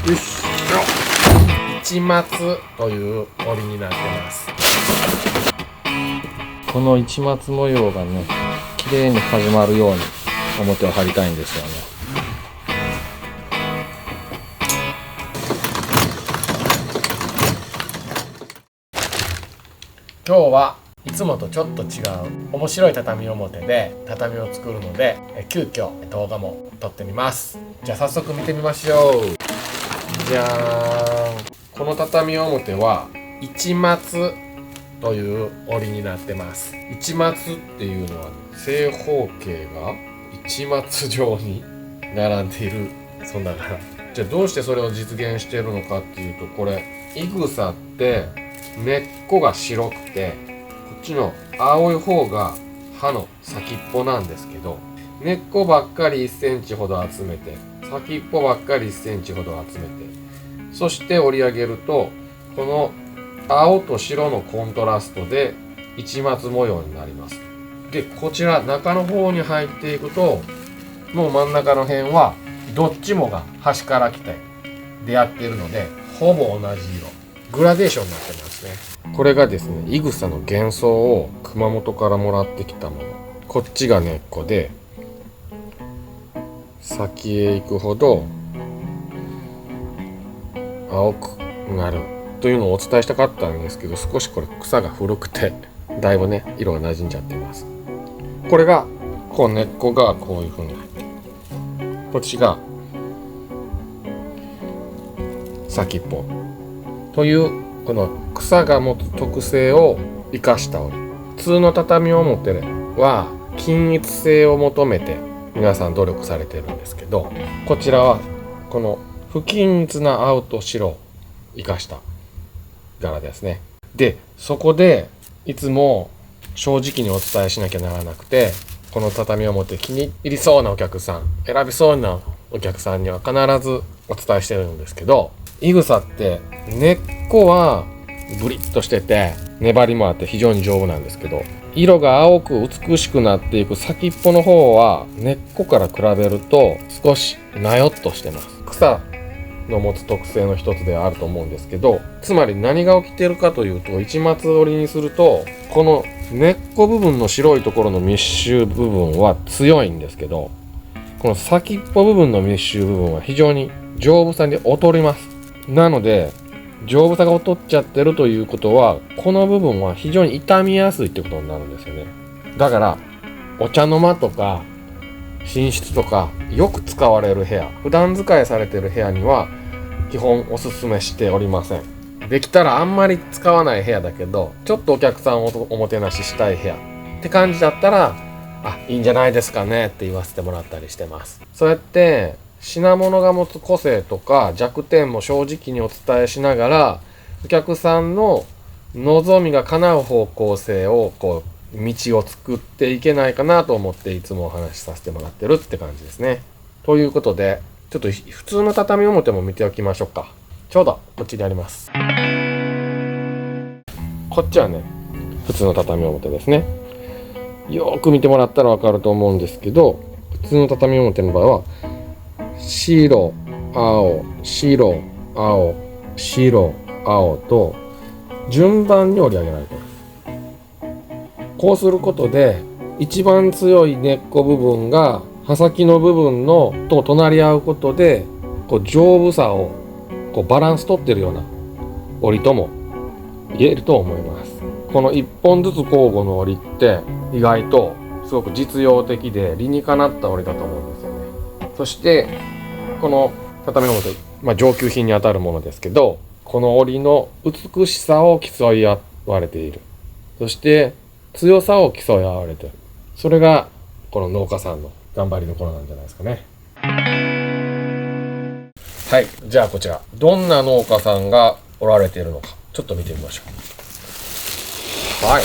よし市松という織りになってます。この市松模様がね綺麗に始まるように表を張りたいんですよね。今日はいつもとちょっと違う面白い畳表で畳を作るので急遽動画も撮ってみます。じゃあ早速見てみましょう。じゃーん。この畳表は市松という織りになってます。市松っていうのは正方形が市松状に並んでいるそんな柄。じゃあどうしてそれを実現しているのかっていうと、これいぐさって根っこが白くてこっちの青い方が葉の先っぽなんですけど、根っこばっかり1センチほど集めて先っぽばっかり1センチほど集めて、そして折り上げるとこの青と白のコントラストで市松模様になります。でこちら中の方に入っていくともう真ん中の辺はどっちもが端から来て出会っているのでほぼ同じ色グラデーションになってますね。これがですねいぐさの幻想を熊本からもらってきたもの。こっちが根っこで先へ行くほど青くなるというのをお伝えしたかったんですけど、少しこれ草が古くてだいぶね色が馴染んじゃってます。これがこう根っこがこういう風に入ってこっちが先っぽというこの草が持つ特性を生かした織り。普通の畳表は均一性を求めて皆さん努力されてるんですけど、こちらはこの不均一な青と白を生かした柄ですね。でそこでいつも正直にお伝えしなきゃならなくて、この畳表気に入りそうなお客さん、選びそうなお客さんには必ずお伝えしてるんですけど、いぐさって根っこはブリッとしてて粘りもあって非常に丈夫なんですけど、色が青く美しくなっていく先っぽの方は根っこから比べると少しなよっとしてます。草の持つ特性の一つではあると思うんですけど、つまり何が起きてるかというと、市松織りにするとこの根っこ部分の白いところの密集部分は強いんですけど、この先っぽ部分の密集部分は非常に丈夫さに劣ります。なので丈夫さが劣っちゃってるということは、この部分は非常に傷みやすいってことになるんですよね。だからお茶の間とか寝室とかよく使われる部屋、普段使いされてる部屋には基本おすすめしておりません。できたらあんまり使わない部屋だけど、ちょっとお客さんをおもてなししたい部屋って感じだったら、いいんじゃないですかねって言わせてもらったりしてます。そうやって品物が持つ個性とか弱点も正直にお伝えしながら、お客さんの望みが叶う方向性を道を作っていけないかなと思っていつもお話しさせてもらってるって感じですね。ということでちょっと普通の畳表も見ておきましょうか。ちょうどこっちにあります。こっちはね普通の畳表ですね。よーく見てもらったらわかると思うんですけど、普通の畳表の場合は白青白青白青と順番に織り上げられています。こうすることで一番強い根っこ部分が刃先の部分のと隣り合うことで丈夫さをバランス取ってるような織りとも言えると思います。この一本ずつ交互の織りって意外とすごく実用的で理にかなった織りだと思うんですよね。そしてこの畳表、上級品にあたるものですけど、この織りの美しさを競い合われている。そして強さを競い合われている。それがこの農家さんの頑張りどころなんじゃないですかね。はい、じゃあこちらどんな農家さんがおられているのかちょっと見てみましょう。はい、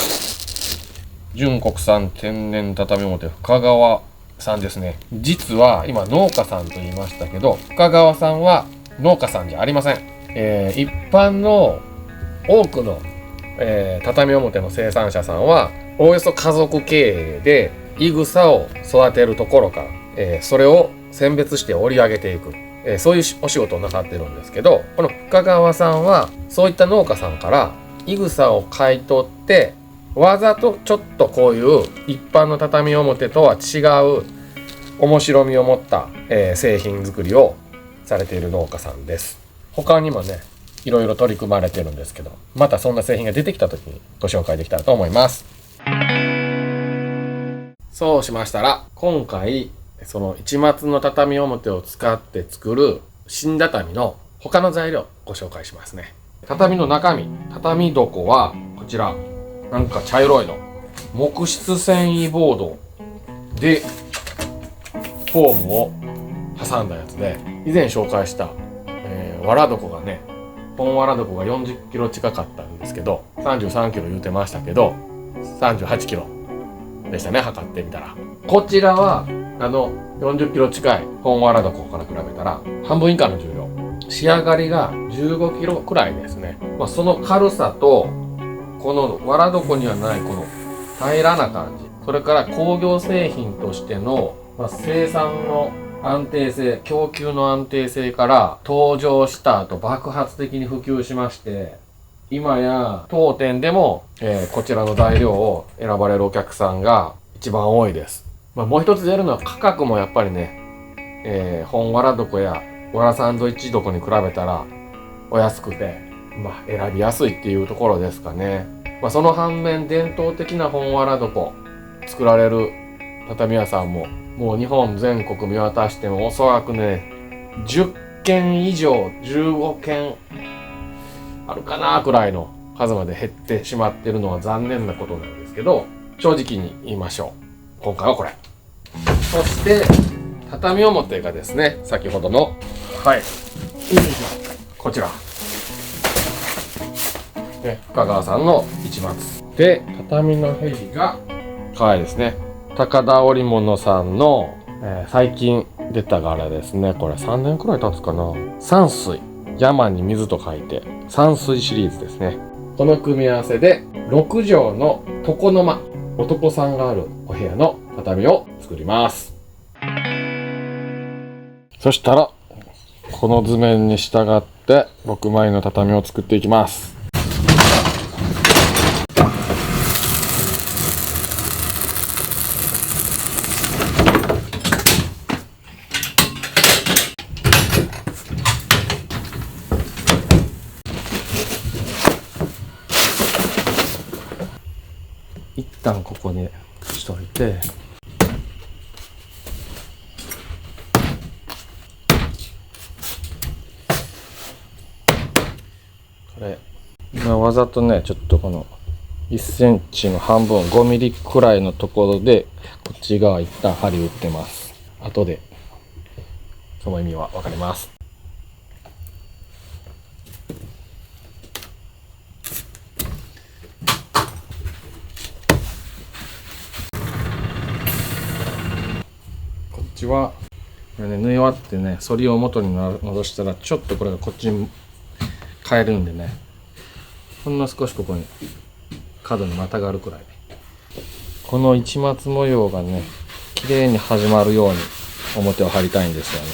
純国産天然畳表深川さんですね。実は今農家さんと言いましたけど、深川さんは農家さんじゃありません。一般の多くの、畳表の生産者さんはおおよそ家族経営でいぐさを育てるところから、それを選別して織り上げていく、そういうお仕事をなさってるんですけど、この深川さんはそういった農家さんからいぐさを買い取ってわざとちょっとこういう一般の畳表とは違う面白みを持った、製品作りをされている農家さんです。他にもねいろいろ取り組まれてるんですけど、またそんな製品が出てきた時にご紹介できたらと思います。そうしましたら今回その一松の畳表を使って作る新畳の他の材料をご紹介しますね。畳の中身、畳床はこちらなんか茶色いの木質繊維ボードでフォームを挟んだやつで、以前紹介した、わら床がね、本わら床が40キロ近かったんですけど、33キロ言うてましたけど38キロでしたね、測ってみたら。こちらは40キロ近い本わら床から比べたら半分以下の重量、仕上がりが15キロくらいですね。その軽さとこのわら床にはないこの平らな感じ、それから工業製品としての、生産の安定性、供給の安定性から登場した後爆発的に普及しまして、今や当店でも、こちらの材料を選ばれるお客さんが一番多いです。もう一つ出るのは価格もやっぱりね、本わら床やわらサンドイッチ床に比べたらお安くて、選びやすいっていうところですかね。その反面伝統的な本わら床作られる畳屋さんももう日本全国見渡してもおそらくね10軒以上15軒あるかなくらいの数まで減ってしまってるのは残念なことなんですけど、正直に言いましょう。今回はこれ。そして畳表がですね、先ほどのこちら深川さんの一松で、畳のヘリが可愛いですね。高田織物さんの、最近出た柄ですね。これ3年くらい経つかな。山水、山に水と書いて山水シリーズですね。この組み合わせで6畳の床の間、男さんがあるお部屋の畳を作ります。そしたらこの図面に従って6枚の畳を作っていきます。一旦ここにしといて、これ今わざとねちょっとこの1センチの半分5ミリくらいのところでこっち側一旦針打ってます。後でその意味は分かります。こっちはこれね、縫い終わってね反りを元に戻したらちょっとこれがこっちに変えるんでね、ほんの少しここに角にまたがるくらいで、この市松模様がね綺麗に始まるように表を張りたいんですよね。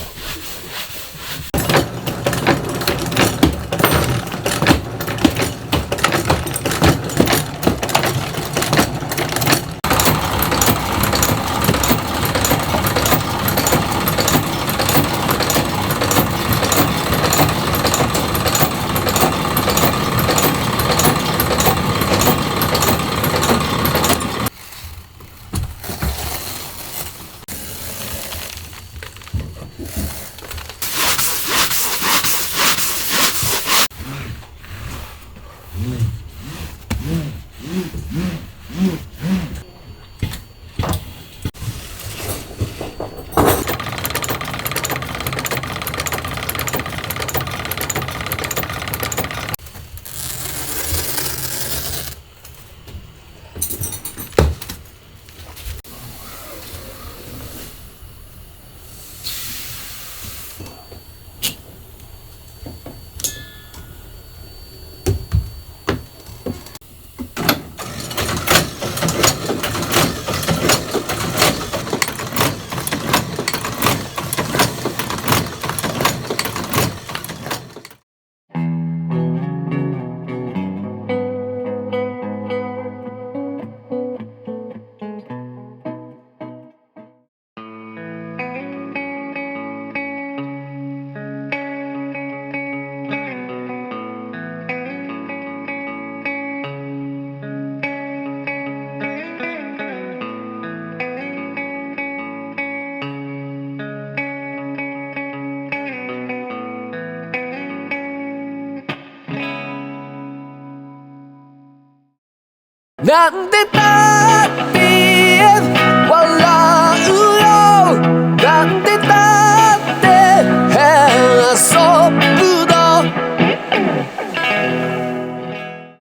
なんでだって